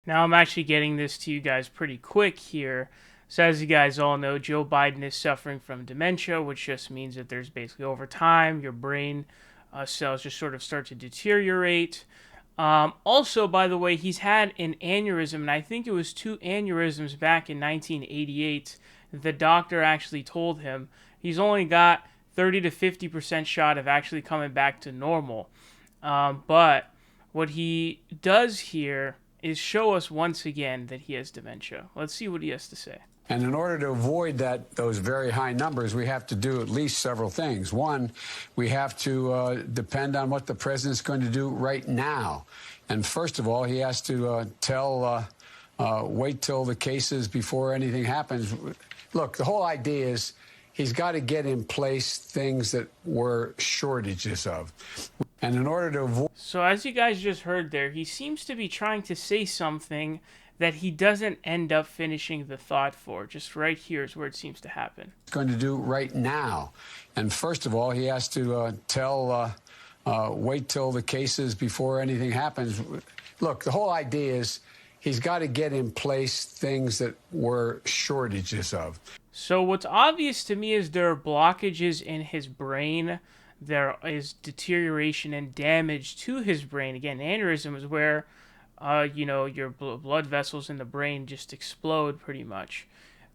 Now I'm actually getting this to you guys pretty quick here. So as you guys all know, Joe Biden is suffering from dementia, which just means that there's basically over time, your brain cells just sort of start to deteriorate. Also, by the way, he's had an aneurysm, and I think it was 2 aneurysms back in 1988. The doctor actually told him he's only got 30 to 50% shot of actually coming back to normal. But what he does here is show us once again that he has dementia. Let's see what he has to say. And in order to avoid those very high numbers, we have to do at least several things. One, we have to depend on what the president's going to do right now. And first of all, he has to wait till the cases before anything happens. Look, the whole idea is he's got to get in place things that were shortages of. And in order to avoid... So as you guys just heard there, he seems to be trying to say something that he doesn't end up finishing the thought for. Just right here is where it seems to happen. Going to do right now. And first of all, he has to wait till the cases before anything happens. Look, the whole idea is he's got to get in place things that were shortages of. So what's obvious to me is there are blockages in his brain. There is deterioration and damage to his brain. Again, aneurysm is where your blood vessels in the brain just explode pretty much.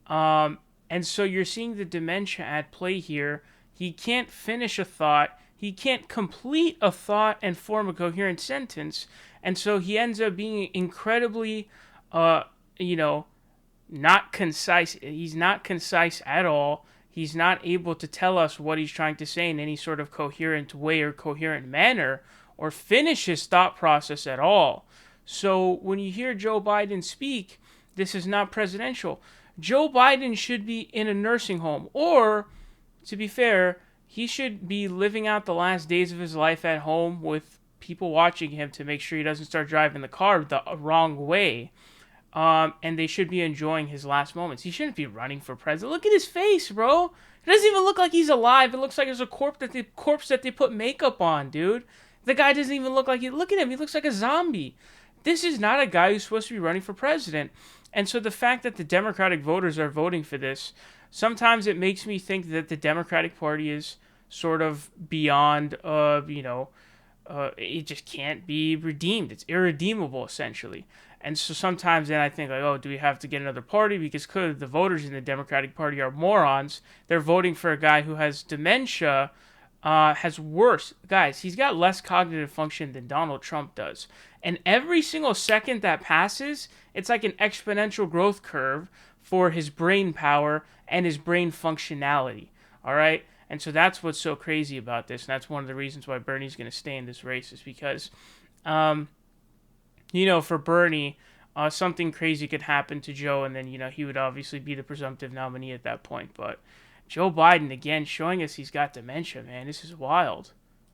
And so you're seeing the dementia at play here. He can't finish a thought. He can't complete a thought and form a coherent sentence. And so he ends up being incredibly, not concise. He's not concise at all. He's not able to tell us what he's trying to say in any sort of coherent way or coherent manner or finish his thought process at all. So when you hear Joe Biden speak, this is not presidential. Joe Biden should be in a nursing home, or, to be fair, he should be living out the last days of his life at home with people watching him to make sure he doesn't start driving the car the wrong way. And they should be enjoying his last moments. He shouldn't be running for president. Look at his face, bro. It doesn't even look like he's alive. It looks like it's a corpse that they put makeup on, dude. The guy doesn't even look like he. Look at him. He looks like a zombie. This is not a guy who's supposed to be running for president. And so the fact that the Democratic voters are voting for this, sometimes it makes me think that the Democratic Party is sort of beyond, it just can't be redeemed. It's irredeemable, essentially. And so sometimes then I think, like, oh, do we have to get another party? Because clearly the voters in the Democratic Party are morons. They're voting for a guy who has dementia, has worse. Guys, he's got less cognitive function than Donald Trump does. And every single second that passes, it's like an exponential growth curve for his brain power and his brain functionality. All right? And so that's what's so crazy about this. And that's one of the reasons why Bernie's going to stay in this race, is because, for Bernie, something crazy could happen to Joe, and then, he would obviously be the presumptive nominee at that point. But Joe Biden, again, showing us he's got dementia, man. This is wild.